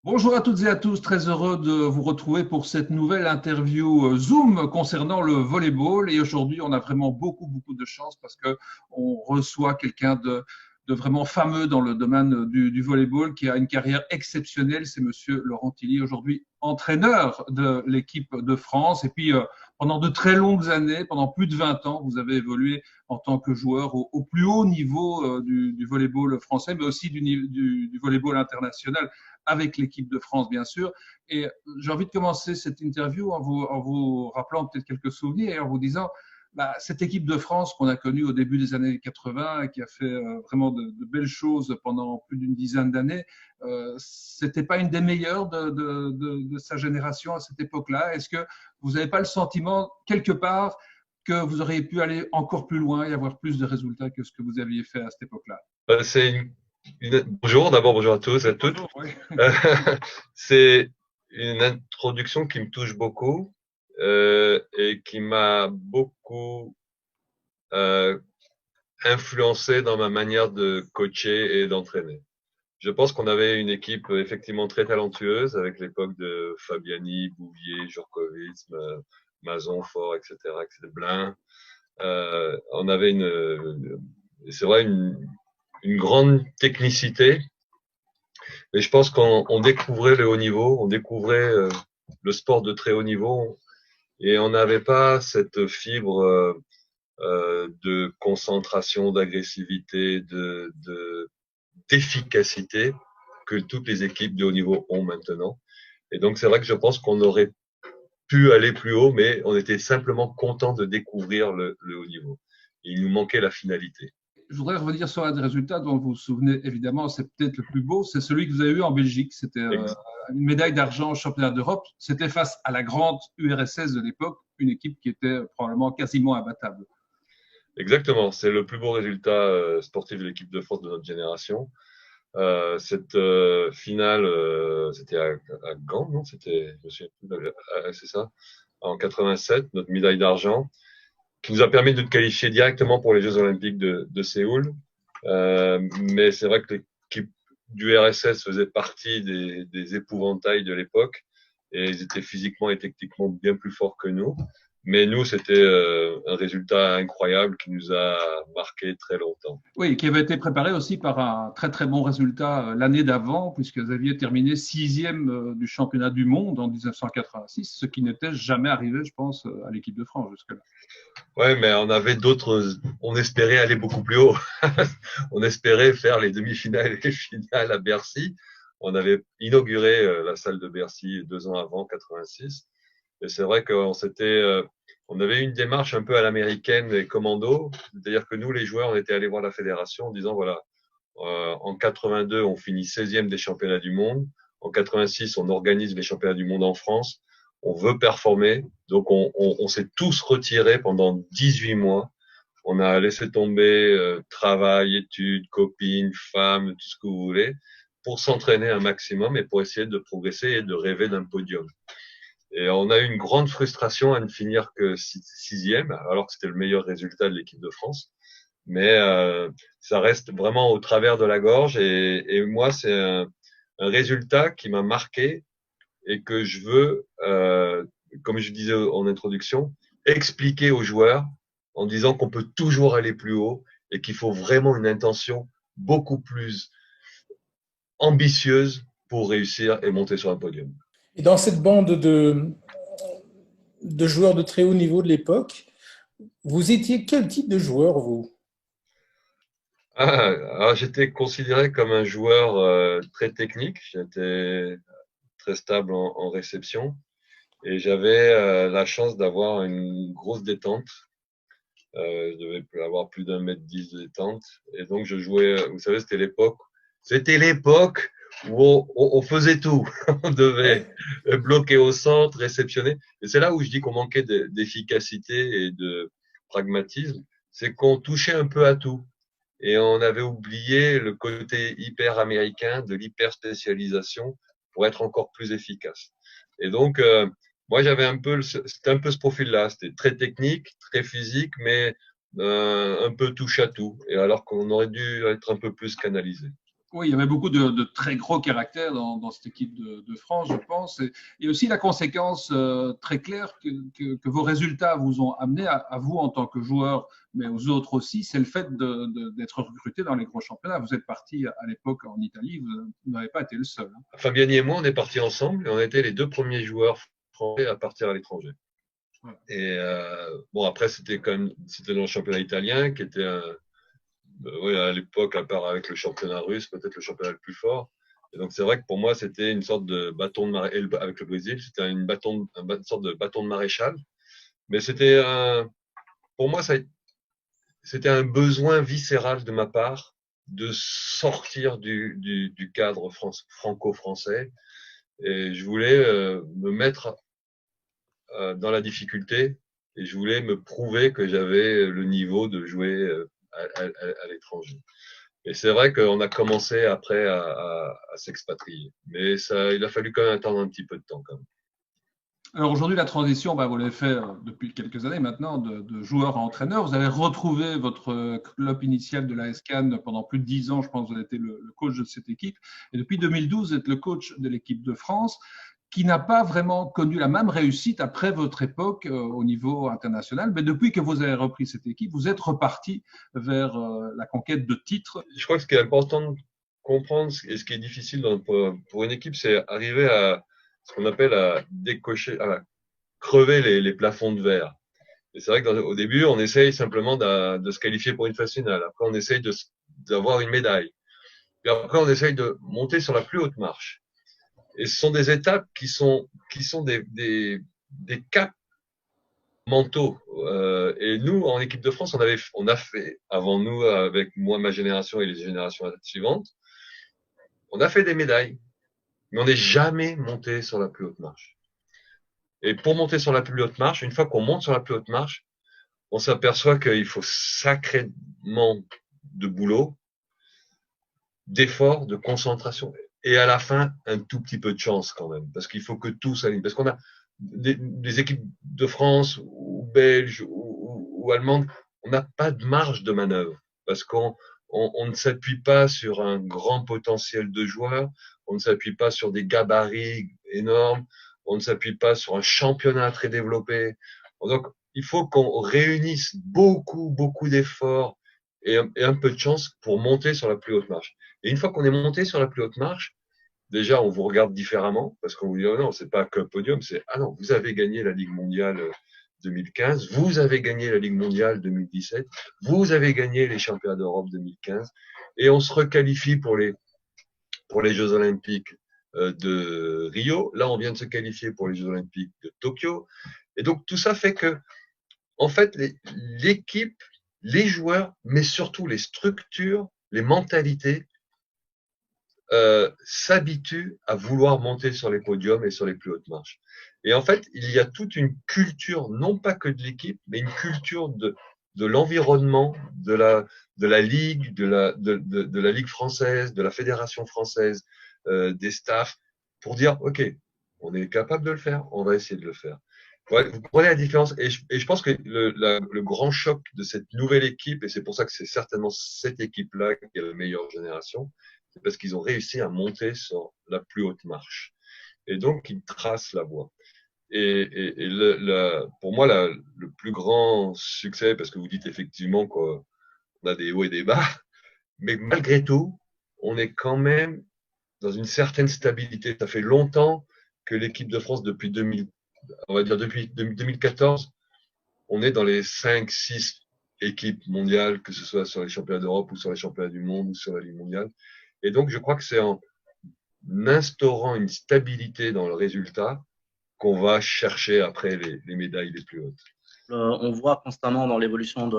Bonjour à toutes et à tous, très heureux de vous retrouver pour cette nouvelle interview Zoom concernant le volleyball. Et aujourd'hui, on a vraiment beaucoup de chance parce que on reçoit quelqu'un de vraiment fameux dans le domaine du volleyball qui a une carrière exceptionnelle. C'est Monsieur Laurent Tilly, aujourd'hui entraîneur de l'équipe de France. Et puis, pendant de très longues années, pendant plus de 20 ans, vous avez évolué en tant que joueur au plus haut niveau du volleyball français, mais aussi du volleyball international avec l'équipe de France, bien sûr. Et j'ai envie de commencer cette interview en vous rappelant peut-être quelques souvenirs et en vous disant, cette équipe de France qu'on a connue au début des années 80 et qui a fait vraiment de belles choses pendant plus d'une dizaine d'années, c'était pas une des meilleures de sa génération à cette époque-là. Est-ce que vous n'avez pas le sentiment, quelque part, que vous auriez pu aller encore plus loin et avoir plus de résultats que ce que vous aviez fait à cette époque-là? C'est Bonjour, d'abord bonjour à tous et à toutes. Bonjour, oui. Euh, c'est une introduction qui me touche beaucoup et qui m'a beaucoup euh, influencé dans ma manière de coacher et d'entraîner. Je pense qu'on avait une équipe effectivement très talentueuse avec l'époque de Fabiani, Bouvier, Jurkovic, Mazon, Fort, etc., etc., Blin. On avait c'est vrai, une grande technicité. Mais je pense qu'on découvrait le haut niveau, on découvrait le sport de très haut niveau et on n'avait pas cette fibre de concentration, d'agressivité, d'efficacité que toutes les équipes de haut niveau ont maintenant. Et donc c'est vrai que je pense qu'on aurait pu aller plus haut, mais on était simplement content de découvrir le haut niveau. Et il nous manquait la finalité. Je voudrais revenir sur un des résultats dont vous vous souvenez évidemment, c'est peut-être le plus beau, c'est celui que vous avez eu en Belgique. C'était une médaille d'argent au championnat d'Europe. C'était face à la grande URSS de l'époque, une équipe qui était probablement quasiment imbattable. Exactement, c'est le plus beau résultat sportif de l'équipe de France de notre génération. Cette finale, c'était à Gand, non? C'était, je me souviens plus, c'est ça, en 87, notre médaille d'argent, qui nous a permis de nous qualifier directement pour les Jeux Olympiques de Séoul. Mais c'est vrai que l'équipe du RSS faisait partie des épouvantails de l'époque et ils étaient physiquement et techniquement bien plus forts que nous. Mais nous, c'était un résultat incroyable qui nous a marqué très longtemps. Oui, qui avait été préparé aussi par un très bon résultat l'année d'avant, puisque vous aviez terminé sixième du championnat du monde en 1986, ce qui n'était jamais arrivé, je pense, à l'équipe de France jusque-là. Ouais, mais on avait on espérait aller beaucoup plus haut. On espérait faire les demi-finales et les finales à Bercy. On avait inauguré la salle de Bercy 2 ans avant, 86. Et c'est vrai on avait une démarche un peu à l'américaine et commando. C'est-à-dire que nous, les joueurs, on était allés voir la fédération en disant, voilà, en 82, on finit 16e des championnats du monde. En 86, on organise les championnats du monde en France. On veut performer. Donc, on s'est tous retirés pendant 18 mois. On a laissé tomber travail, études, copines, femmes, tout ce que vous voulez, pour s'entraîner un maximum et pour essayer de progresser et de rêver d'un podium. Et on a eu une grande frustration à ne finir que sixième, alors que c'était le meilleur résultat de l'équipe de France. Mais ça reste vraiment au travers de la gorge. Et moi, c'est un résultat qui m'a marqué et que je veux, comme je disais en introduction, expliquer aux joueurs en disant qu'on peut toujours aller plus haut et qu'il faut vraiment une intention beaucoup plus ambitieuse pour réussir et monter sur un podium. Et dans cette bande de joueurs de très haut niveau de l'époque, vous étiez quel type de joueur, vous? Alors j'étais considéré comme un joueur très technique. J'étais très stable en réception et j'avais la chance d'avoir une grosse détente. Je devais avoir plus d'1,10 m de détente et donc je jouais. Vous savez, C'était l'époque où on faisait tout. On devait Ouais. bloquer au centre, réceptionner. Et c'est là où je dis qu'on manquait d'efficacité et de pragmatisme, c'est qu'on touchait un peu à tout. Et on avait oublié le côté hyper américain de l'hyper spécialisation pour être encore plus efficace. Et donc, moi, c'était un peu ce profil-là. C'était très technique, très physique, mais un peu touche à tout. Et alors qu'on aurait dû être un peu plus canalisé. Oui, il y avait beaucoup de très gros caractères dans cette équipe de France, je pense. Et aussi la conséquence très claire que vos résultats vous ont amené à vous en tant que joueur, mais aux autres aussi, c'est le fait d'être recruté dans les gros championnats. Vous êtes parti à l'époque en Italie, vous n'avez pas été le seul. Hein. Fabiani et moi, on est partis ensemble et on a été les 2 premiers joueurs français à partir à l'étranger. Voilà. Et bon, après, c'était dans le championnat italien qui était oui, à l'époque, à part avec le championnat russe, peut-être le championnat le plus fort. Et donc, c'est vrai que pour moi, c'était une sorte de bâton de maréchal, avec le Brésil, c'était une sorte de bâton de maréchal. Mais pour moi, c'était un besoin viscéral de ma part de sortir du cadre franco-français. Et je voulais me mettre dans la difficulté et je voulais me prouver que j'avais le niveau de jouer à l'étranger. Et c'est vrai qu'on a commencé après à s'expatrier. Mais il a fallu quand même attendre un petit peu de temps quand même. Alors aujourd'hui, la transition, vous l'avez fait depuis quelques années maintenant, de joueur à entraîneur. Vous avez retrouvé votre club initial de l'AS Cannes pendant plus de 10 ans. Je pense que vous avez été le coach de cette équipe. Et depuis 2012, vous êtes le coach de l'équipe de France, qui n'a pas vraiment connu la même réussite après votre époque au niveau international. Mais depuis que vous avez repris cette équipe, vous êtes reparti vers la conquête de titres. Je crois que ce qui est important de comprendre et ce qui est difficile pour une équipe, c'est arriver à ce qu'on appelle à décocher, à crever les plafonds de verre. Et c'est vrai qu'au début, on essaye simplement de se qualifier pour une phase finale. Après, on essaye d'avoir une médaille. Puis après, on essaye de monter sur la plus haute marche. Et ce sont des étapes qui sont des caps mentaux. Et nous, en équipe de France, on a fait, avant nous, avec moi, ma génération et les générations suivantes, on a fait des médailles. Mais on n'est jamais monté sur la plus haute marche. Et pour monter sur la plus haute marche, une fois qu'on monte sur la plus haute marche, on s'aperçoit qu'il faut sacrément de boulot, d'effort, de concentration. Et à la fin, un tout petit peu de chance quand même. Parce qu'il faut que tout s'aligne. Parce qu'on a des équipes de France ou belges ou allemandes, on n'a pas de marge de manœuvre. Parce qu'on ne s'appuie pas sur un grand potentiel de joueurs, on ne s'appuie pas sur des gabarits énormes, on ne s'appuie pas sur un championnat très développé. Donc, il faut qu'on réunisse beaucoup d'efforts et un peu de chance pour monter sur la plus haute marche. Et une fois qu'on est monté sur la plus haute marche, déjà, on vous regarde différemment parce qu'on vous dit, oh non, c'est pas qu'un podium, c'est, ah non, vous avez gagné la Ligue mondiale 2015, vous avez gagné la Ligue mondiale 2017, vous avez gagné les championnats d'Europe 2015 et on se requalifie pour les Jeux Olympiques de Rio. Là, on vient de se qualifier pour les Jeux Olympiques de Tokyo. Et donc, tout ça fait que, en fait, l'équipe, les joueurs, mais surtout les structures, les mentalités, s'habituent à vouloir monter sur les podiums et sur les plus hautes marches. Et en fait, il y a toute une culture, non pas que de l'équipe, mais une culture de l'environnement, de la ligue, de la ligue française, de la fédération française, des staffs, pour dire, OK, on est capable de le faire, on va essayer de le faire. Ouais, vous comprenez la différence, et je pense que le grand choc de cette nouvelle équipe, et c'est pour ça que c'est certainement cette équipe-là qui est la meilleure génération, c'est parce qu'ils ont réussi à monter sur la plus haute marche. Et donc, ils tracent la voie. Et pour moi, le plus grand succès, parce que vous dites effectivement qu'on a des hauts et des bas, mais malgré tout, on est quand même dans une certaine stabilité. Ça fait longtemps que l'équipe de France, depuis 2014, on est dans les 5-6 équipes mondiales, que ce soit sur les championnats d'Europe ou sur les championnats du monde ou sur la Ligue mondiale. Et donc, je crois que c'est en instaurant une stabilité dans le résultat qu'on va chercher après les médailles les plus hautes. On voit constamment dans l'évolution de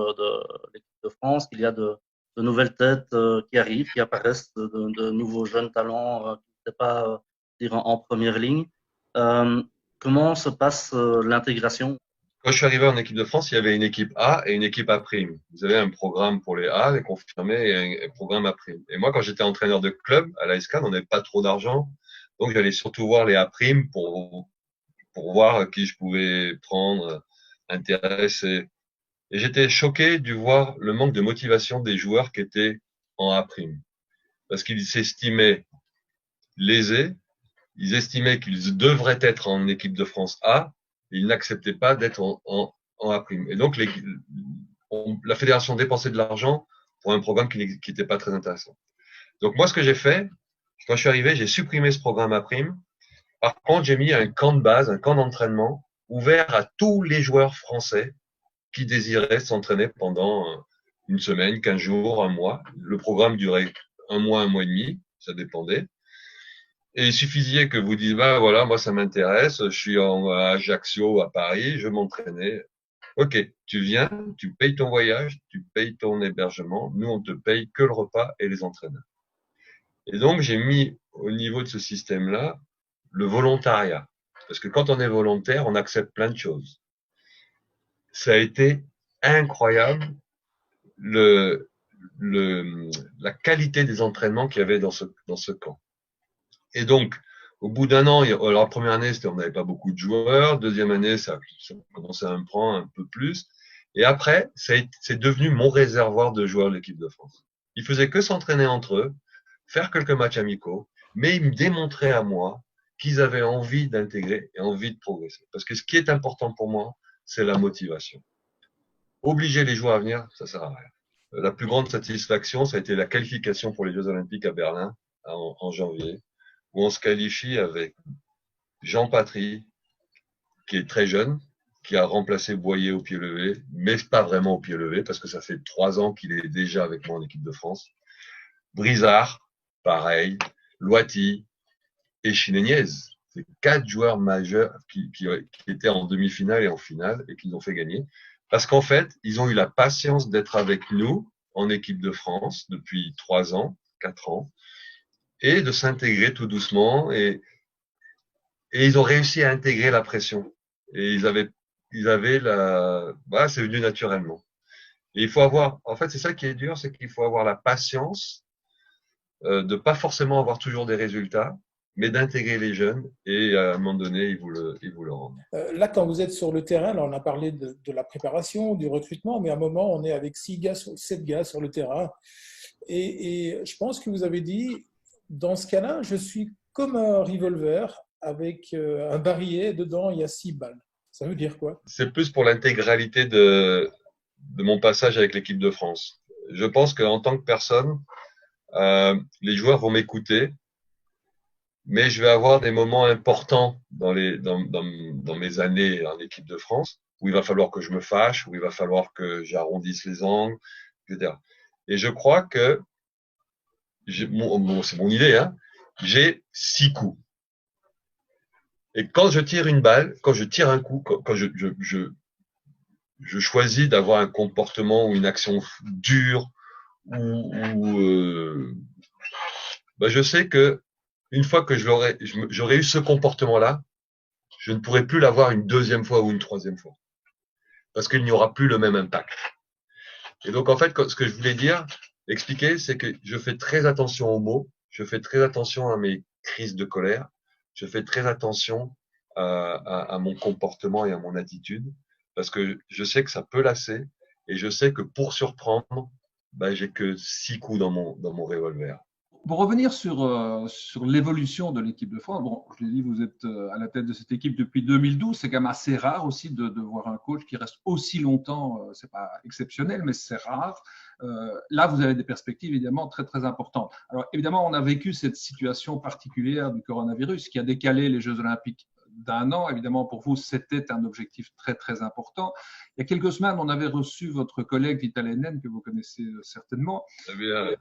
l'équipe de France qu'il y a de nouvelles têtes qui arrivent, qui apparaissent, de nouveaux jeunes talents qui n'étaient pas dire en première ligne. Comment se passe l'intégration? Quand je suis arrivé en équipe de France, il y avait une équipe A et une équipe A'. Vous avez un programme pour les A, les confirmés, et un programme A'. Et moi, quand j'étais entraîneur de club à l'AS Cannes, on n'avait pas trop d'argent. Donc, j'allais surtout voir les A' pour voir qui je pouvais prendre, intéresser. Et j'étais choqué de voir le manque de motivation des joueurs qui étaient en A'. parce qu'ils s'estimaient lésés, ils estimaient qu'ils devraient être en équipe de France A, et ils n'acceptaient pas d'être en A'. Et donc, la fédération dépensait de l'argent pour un programme qui n'était pas très intéressant. Donc, moi, ce que j'ai fait, quand je suis arrivé, j'ai supprimé ce programme A'. Par contre, j'ai mis un camp de base, un camp d'entraînement ouvert à tous les joueurs français qui désiraient s'entraîner pendant une semaine, 15 jours, un mois. Le programme durait un mois et demi, ça dépendait. Et il suffisait que vous disiez, bah voilà, moi ça m'intéresse, je suis à Ajaccio, à Paris, je m'entraînais. Ok, tu viens, tu payes ton voyage, tu payes ton hébergement, nous on te paye que le repas et les entraîneurs. Et donc j'ai mis au niveau de ce système-là le volontariat. Parce que quand on est volontaire, on accepte plein de choses. Ça a été incroyable la qualité des entraînements qu'il y avait dans ce camp. Et donc, au bout d'un an, alors la première année, on n'avait pas beaucoup de joueurs. Deuxième année, ça commençait à me prendre un peu plus. Et après, c'est devenu mon réservoir de joueurs de l'équipe de France. Ils faisaient que s'entraîner entre eux, faire quelques matchs amicaux, mais ils me démontraient à moi qu'ils avaient envie d'intégrer et envie de progresser. Parce que ce qui est important pour moi, c'est la motivation. Obliger les joueurs à venir, ça sert à rien. La plus grande satisfaction, ça a été la qualification pour les Jeux Olympiques à Berlin en janvier, où on se qualifie avec Jean Patry, qui est très jeune, qui a remplacé Boyer au pied levé, mais pas vraiment au pied levé, parce que ça fait 3 ans qu'il est déjà avec moi en équipe de France. Brizard, pareil, Loiti et Chineniez. C'est 4 joueurs majeurs qui étaient en demi-finale et en finale et qui nous ont fait gagner. Parce qu'en fait, ils ont eu la patience d'être avec nous en équipe de France depuis 3 ans, 4 ans, et de s'intégrer tout doucement. Et ils ont réussi à intégrer la pression. Et ils avaient c'est venu naturellement. Et il faut avoir, en fait, c'est ça qui est dur, c'est qu'il faut avoir la patience de pas forcément avoir toujours des résultats, mais d'intégrer les jeunes et à un moment donné, ils vous le rendent. Là, quand vous êtes sur le terrain, là, on a parlé de la préparation, du recrutement, mais à un moment, on est avec 7 gars sur le terrain. Et je pense que vous avez dit, dans ce cas-là, je suis comme un revolver avec un barillet, dedans, il y a 6 balles. Ça veut dire quoi? C'est plus pour l'intégralité de mon passage avec l'équipe de France. Je pense qu'en tant que personne, les joueurs vont m'écouter, mais je vais avoir des moments importants dans mes années en équipe de France, où il va falloir que je me fâche, où il va falloir que j'arrondisse les angles, etc. Et je crois que, c'est mon idée, hein, j'ai 6 coups. Et quand je tire une balle, quand je tire un coup, quand je choisis d'avoir un comportement ou une action dure, je sais que une fois que j'aurais eu ce comportement-là, je ne pourrai plus l'avoir une deuxième fois ou une troisième fois. Parce qu'il n'y aura plus le même impact. Et donc, en fait, ce que je voulais expliquer, c'est que je fais très attention aux mots, je fais très attention à mes crises de colère, je fais très attention à mon comportement et à mon attitude, parce que je sais que ça peut lasser, et je sais que pour surprendre, j'ai que 6 coups dans mon revolver. Pour revenir sur l'évolution de l'équipe de France, bon, je l'ai dit, vous êtes à la tête de cette équipe depuis 2012. C'est quand même assez rare aussi de voir un coach qui reste aussi longtemps. C'est pas exceptionnel, mais c'est rare. Là, vous avez des perspectives évidemment très très importantes. Alors évidemment, on a vécu cette situation particulière du coronavirus qui a décalé les Jeux Olympiques d'1 an. Évidemment, pour vous, c'était un objectif très très important. Il y a quelques semaines, on avait reçu votre collègue Vitalainen, que vous connaissez certainement. Très bien.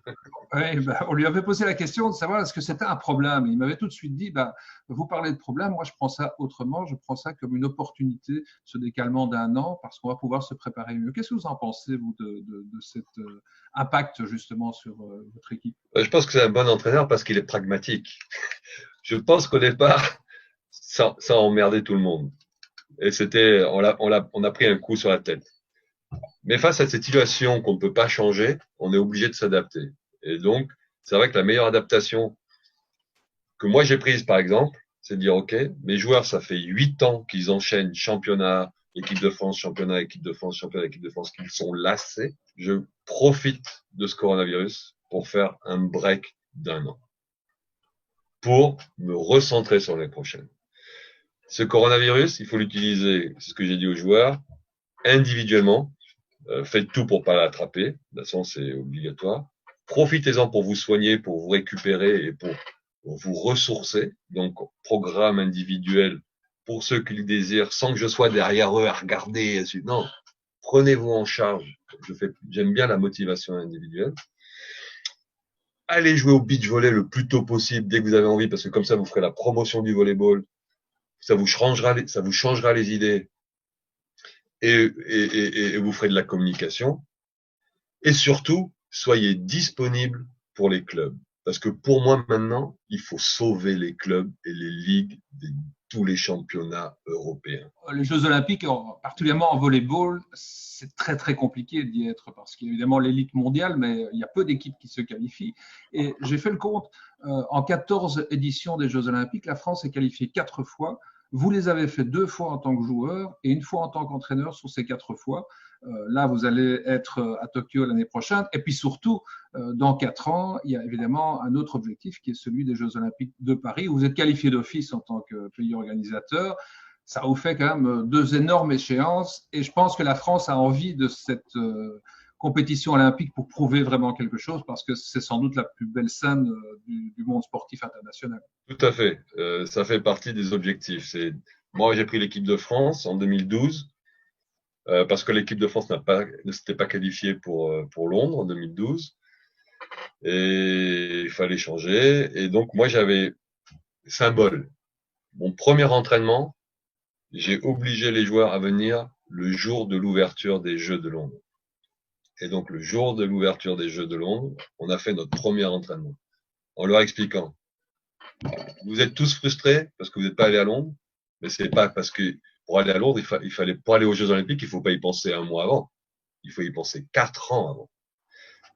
On lui avait posé la question de savoir est-ce que c'était un problème. Il m'avait tout de suite dit, vous parlez de problème, moi je prends ça autrement, je prends ça comme une opportunité, ce décalement d'1 an, parce qu'on va pouvoir se préparer mieux. Qu'est-ce que vous en pensez, vous, de cet impact justement sur votre équipe? Je pense que c'est un bon entraîneur parce qu'il est pragmatique. Je pense qu'au départ, ça a emmerdé tout le monde. Et on a pris un coup sur la tête. Mais face à cette situation qu'on ne peut pas changer, on est obligé de s'adapter. Et donc, c'est vrai que la meilleure adaptation que moi j'ai prise, par exemple, c'est de dire, OK, mes joueurs, ça fait 8 ans qu'ils enchaînent championnat, équipe de France, championnat, équipe de France, championnat, équipe de France, qu'ils sont lassés. Je profite de ce coronavirus pour faire un break d'1 an pour me recentrer sur l'année prochaine. Ce coronavirus, il faut l'utiliser, c'est ce que j'ai dit aux joueurs, individuellement. Faites tout pour pas l'attraper. De toute façon, c'est obligatoire. Profitez-en pour vous soigner, pour vous récupérer et pour vous ressourcer. Donc, programme individuel pour ceux qui le désirent, sans que je sois derrière eux à regarder. Non, prenez-vous en charge. J'aime bien la motivation individuelle. Allez jouer au beach volley le plus tôt possible, dès que vous avez envie, parce que comme ça, vous ferez la promotion du volleyball. Ça vous changera les idées et vous ferez de la communication. Et surtout, soyez disponibles pour les clubs. Parce que pour moi, maintenant, il faut sauver les clubs et les ligues de tous les championnats européens. Les Jeux Olympiques, particulièrement en volleyball, c'est très très compliqué d'y être parce qu'il y a évidemment l'élite mondiale, mais il y a peu d'équipes qui se qualifient. Et j'ai fait le compte, en 14 éditions des Jeux Olympiques, la France est qualifiée 4 fois. Vous les avez fait 2 fois en tant que joueur et 1 fois en tant qu'entraîneur sur ces 4 fois. Là, vous allez être à Tokyo l'année prochaine. Et puis surtout, dans 4 ans, il y a évidemment un autre objectif qui est celui des Jeux Olympiques de Paris, où vous êtes qualifié d'office en tant que pays organisateur. Ça vous fait quand même 2 énormes échéances. Et je pense que la France a envie de cette compétition olympique pour prouver vraiment quelque chose, parce que c'est sans doute la plus belle scène du monde sportif international. Tout à fait. Ça fait partie des objectifs. Moi, j'ai pris l'équipe de France en 2012. Parce que l'équipe de France ne s'était pas qualifiée pour Londres en 2012 et il fallait changer. Et donc moi j'avais symbole. Mon premier entraînement, j'ai obligé les joueurs à venir le jour de l'ouverture des Jeux de Londres. Et donc le jour de l'ouverture des Jeux de Londres, on a fait notre premier entraînement en leur expliquant: vous êtes tous frustrés parce que vous n'êtes pas allés à Londres, mais c'est pas parce que pour aller à Londres, il fallait, pour aller aux Jeux Olympiques, il faut pas y penser 1 mois avant. Il faut y penser 4 ans avant.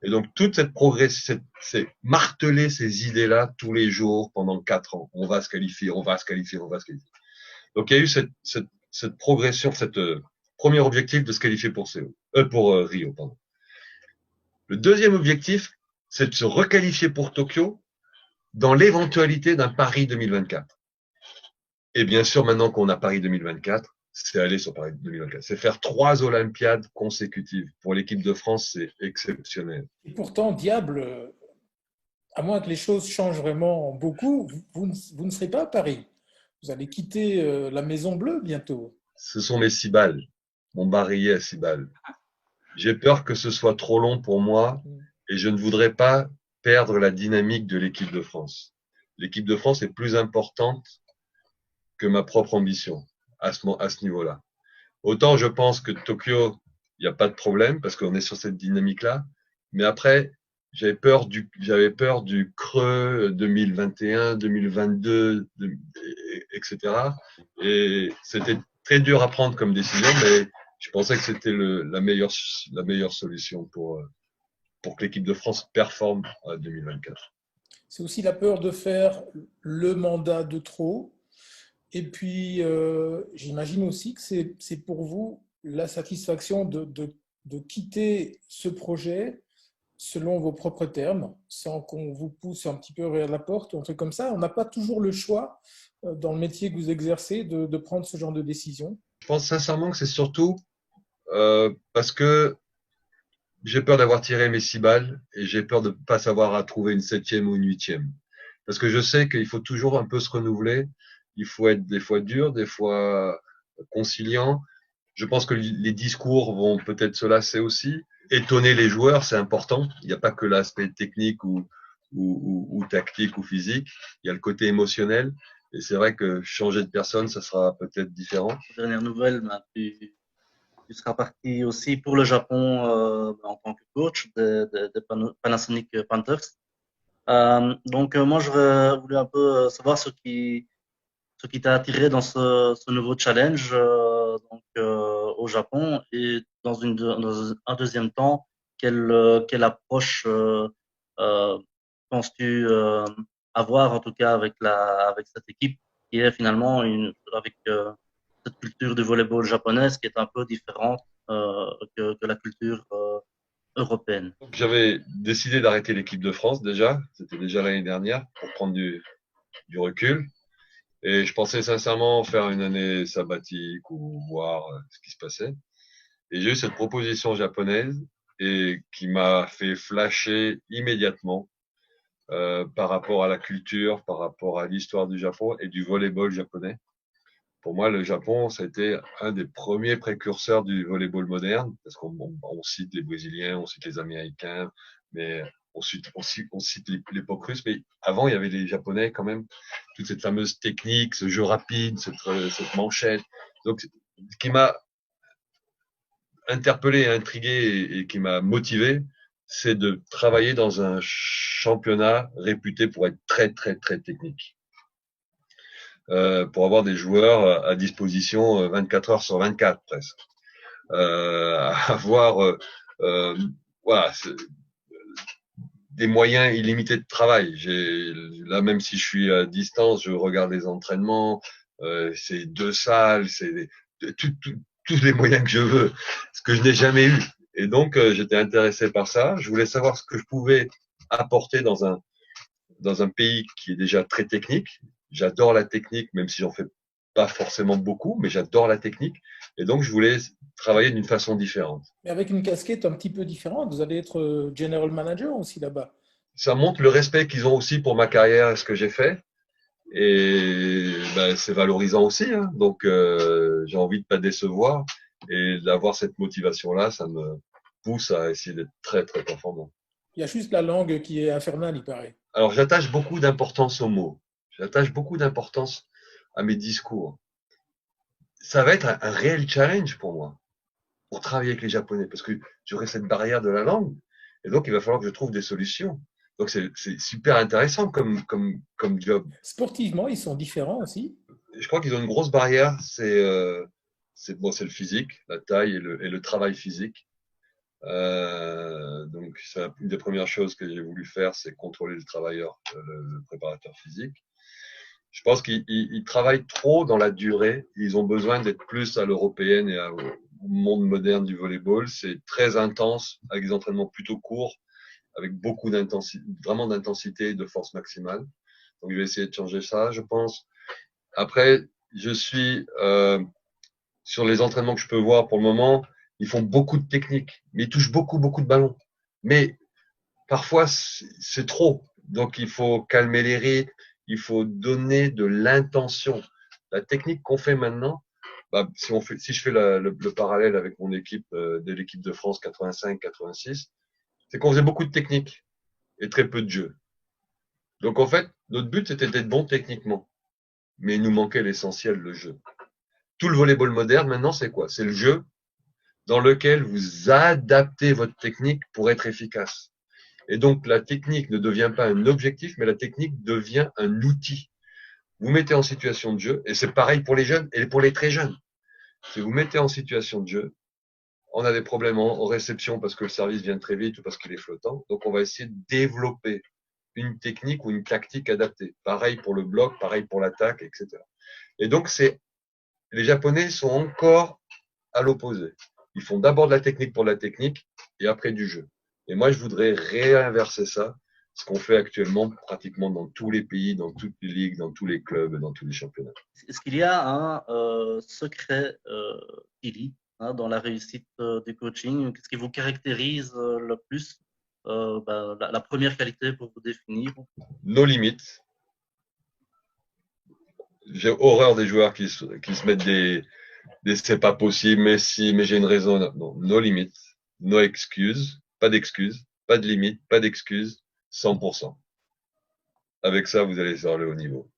Et donc, toute cette progression, c'est marteler ces idées-là tous les jours pendant 4 ans. On va se qualifier, on va se qualifier, on va se qualifier. Donc, il y a eu cette progression, premier objectif de se qualifier pour Rio, pardon. Le deuxième objectif, c'est de se requalifier pour Tokyo dans l'éventualité d'un Paris 2024. Et bien sûr, maintenant qu'on a Paris 2024, c'est aller sur Paris 2024. C'est faire 3 Olympiades consécutives. Pour l'équipe de France, c'est exceptionnel. Et pourtant, diable, à moins que les choses changent vraiment beaucoup, vous ne serez pas à Paris. Vous allez quitter la Maison Bleue bientôt. Ce sont mes 6 balles, mon barillet à 6 balles. J'ai peur que ce soit trop long pour moi et je ne voudrais pas perdre la dynamique de l'équipe de France. L'équipe de France est plus importante que ma propre ambition à ce niveau-là. Autant je pense que Tokyo, il n'y a pas de problème parce qu'on est sur cette dynamique-là. Mais après, j'avais peur du creux 2021, 2022, etc. Et c'était très dur à prendre comme décision, mais je pensais que c'était la meilleure solution pour que l'équipe de France performe en 2024. C'est aussi la peur de faire le mandat de trop. Et puis, j'imagine aussi que c'est pour vous la satisfaction de quitter ce projet selon vos propres termes, sans qu'on vous pousse un petit peu vers la porte ou un truc comme ça. On n'a pas toujours le choix, dans le métier que vous exercez, de prendre ce genre de décision. Je pense sincèrement que c'est surtout parce que j'ai peur d'avoir tiré mes 6 balles et j'ai peur de ne pas savoir à trouver une 7e ou une 8e. Parce que je sais qu'il faut toujours un peu se renouveler. Il faut être des fois dur, des fois conciliant. Je pense que les discours vont peut-être se lasser aussi. Étonner les joueurs, c'est important. Il n'y a pas que l'aspect technique ou tactique ou physique. Il y a le côté émotionnel. Et c'est vrai que changer de personne, ça sera peut-être différent. Dernière nouvelle, tu seras parti aussi pour le Japon en tant que coach des Panasonic Panthers. Donc moi, j'aurais voulu un peu savoir ce qui t'a attiré dans ce nouveau challenge au Japon, et dans un deuxième temps, quelle approche penses-tu avoir en tout cas avec cette équipe qui est finalement avec cette culture du volleyball japonaise qui est un peu différente que la culture européenne? J'avais décidé d'arrêter l'équipe de France déjà, c'était déjà l'année dernière, pour prendre du recul. Et je pensais sincèrement faire une année sabbatique ou voir ce qui se passait. Et j'ai eu cette proposition japonaise et qui m'a fait flasher immédiatement par rapport à la culture, par rapport à l'histoire du Japon et du volleyball japonais. Pour moi, le Japon, ça a été un des premiers précurseurs du volleyball moderne, parce qu'on cite les Brésiliens, on cite les Américains, mais on cite l'époque russe, mais avant, il y avait les Japonais quand même, toute cette fameuse technique, ce jeu rapide, cette manchette. Donc, ce qui m'a interpellé, intrigué et qui m'a motivé, c'est de travailler dans un championnat réputé pour être très, très, très technique. Pour avoir des joueurs à disposition 24 heures sur 24 presque. Avoir voilà, des moyens illimités de travail. Là, même si je suis à distance, je regarde les entraînements, c'est 2 salles, c'est tous les moyens que je veux, ce que je n'ai jamais eu. Et donc, j'étais intéressé par ça. Je voulais savoir ce que je pouvais apporter dans un pays qui est déjà très technique. J'adore la technique, même si j'en fais pas forcément beaucoup, mais j'adore la technique. Et donc, je voulais travailler d'une façon différente. Mais avec une casquette un petit peu différente, vous allez être general manager aussi là-bas. Ça montre le respect qu'ils ont aussi pour ma carrière et ce que j'ai fait. Et ben, c'est valorisant aussi. Hein. Donc, j'ai envie de pas décevoir. Et d'avoir cette motivation-là, ça me pousse à essayer d'être très, très performant. Il y a juste la langue qui est infernale, il paraît. Alors, j'attache beaucoup d'importance aux mots. J'attache beaucoup d'importance à mes discours. Ça va être un réel challenge pour moi, pour travailler avec les Japonais, parce que j'aurai cette barrière de la langue. Et donc, il va falloir que je trouve des solutions. Donc, c'est super intéressant comme job. Sportivement, ils sont différents aussi. Je crois qu'ils ont une grosse barrière, c'est le physique, la taille et le travail physique. Donc, c'est une des premières choses que j'ai voulu faire, c'est contrôler le travailleur, le préparateur physique. Je pense qu'ils travaillent trop dans la durée. Ils ont besoin d'être plus à l'européenne et au monde moderne du volleyball. C'est très intense, avec des entraînements plutôt courts, avec beaucoup d'intensité, vraiment d'intensité et de force maximale. Donc, je vais essayer de changer ça, je pense. Après, je suis sur les entraînements que je peux voir pour le moment. Ils font beaucoup de techniques, mais ils touchent beaucoup, beaucoup de ballons. Mais parfois, c'est trop. Donc, il faut calmer les rythmes. Il faut donner de l'intention. La technique qu'on fait maintenant, bah, si je fais le parallèle avec mon équipe de l'équipe de France 85-86, c'est qu'on faisait beaucoup de technique et très peu de jeu. Donc en fait, notre but c'était d'être bon techniquement, mais il nous manquait l'essentiel, le jeu. Tout le volleyball moderne maintenant, c'est quoi? C'est le jeu dans lequel vous adaptez votre technique pour être efficace. Et donc la technique ne devient pas un objectif, mais la technique devient un outil. Vous mettez en situation de jeu, et c'est pareil pour les jeunes et pour les très jeunes. Si vous mettez en situation de jeu, on a des problèmes en réception parce que le service vient très vite ou parce qu'il est flottant. Donc, on va essayer de développer une technique ou une tactique adaptée. Pareil pour le bloc, pareil pour l'attaque, etc. Et donc, les Japonais sont encore à l'opposé. Ils font d'abord de la technique pour de la technique et après du jeu. Et moi, je voudrais réinverser ça, ce qu'on fait actuellement pratiquement dans tous les pays, dans toutes les ligues, dans tous les clubs, dans tous les championnats. Est-ce qu'il y a un secret, Kili, dans la réussite du coaching? Qu'est-ce qui vous caractérise le plus? La première qualité pour vous définir? Nos limites. J'ai horreur des joueurs qui se mettent des c'est pas possible, mais si, mais j'ai une raison. Non, nos limites, nos excuses, pas d'excuses, pas de limites, pas d'excuses, 100%. Avec ça, vous allez sur le haut niveau.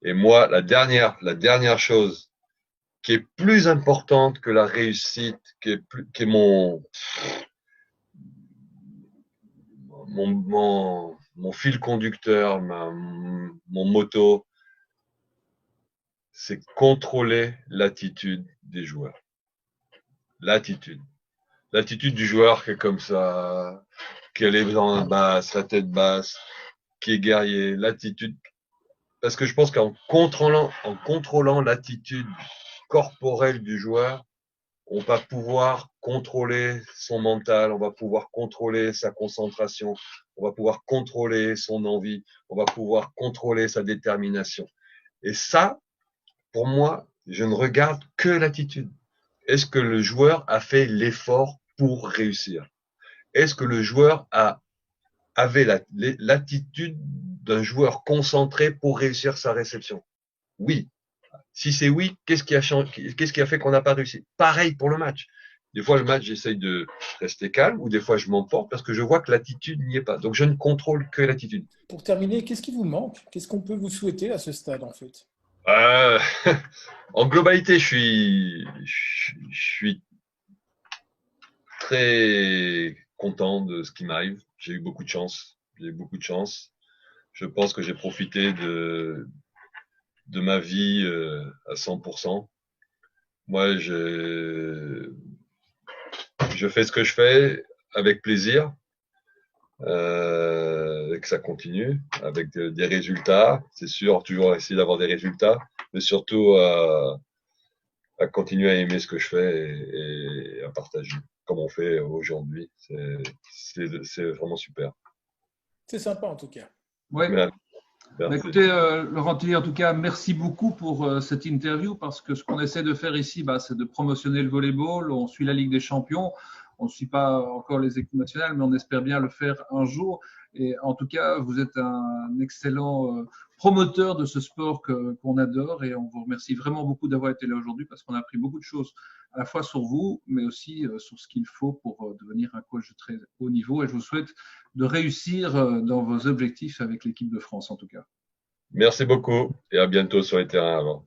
Et moi, la dernière chose qui est plus importante que la réussite, qui est mon fil conducteur, mon motto, c'est contrôler l'attitude des joueurs. L'attitude du joueur qui est comme ça, qui a les bras basses, la tête basse, qui est guerrier, l'attitude. Parce que je pense qu'en contrôlant l'attitude corporelle du joueur, on va pouvoir contrôler son mental, on va pouvoir contrôler sa concentration, on va pouvoir contrôler son envie, on va pouvoir contrôler sa détermination. Et ça, pour moi, je ne regarde que l'attitude. Est-ce que le joueur a fait l'effort pour réussir? Est-ce que le joueur avait l'attitude d'un joueur concentré pour réussir sa réception? Oui. Si c'est oui, qu'est-ce qui a changé, qu'est-ce qui a fait qu'on n'a pas réussi? Pareil pour le match. Des fois, le match, j'essaye de rester calme, ou des fois, je m'emporte parce que je vois que l'attitude n'y est pas. Donc, je ne contrôle que l'attitude. Pour terminer, qu'est-ce qui vous manque? Qu'est-ce qu'on peut vous souhaiter à ce stade, en fait? Euh, en globalité, je suis très content de ce qui m'arrive. J'ai eu beaucoup de chance. J'ai eu beaucoup de chance. Je pense que j'ai profité de ma vie à 100%. Moi, je fais ce que je fais avec plaisir, et que ça continue, avec des résultats. C'est sûr, toujours essayer d'avoir des résultats, mais surtout à continuer à aimer ce que je fais et à partager, comme on fait aujourd'hui. C'est vraiment super. C'est sympa, en tout cas. Oui. Merci. Écoutez, Laurent Tillier, en tout cas, merci beaucoup pour cette interview parce que ce qu'on essaie de faire ici, c'est de promotionner le volleyball. On suit la Ligue des Champions. On ne suit pas encore les équipes nationales, mais on espère bien le faire un jour. Et en tout cas, vous êtes un excellent promoteur de ce sport qu'on adore et on vous remercie vraiment beaucoup d'avoir été là aujourd'hui parce qu'on a appris beaucoup de choses à la fois sur vous, mais aussi sur ce qu'il faut pour devenir un coach de très haut niveau. Et je vous souhaite de réussir dans vos objectifs avec l'équipe de France, en tout cas. Merci beaucoup et à bientôt sur les terrains avant.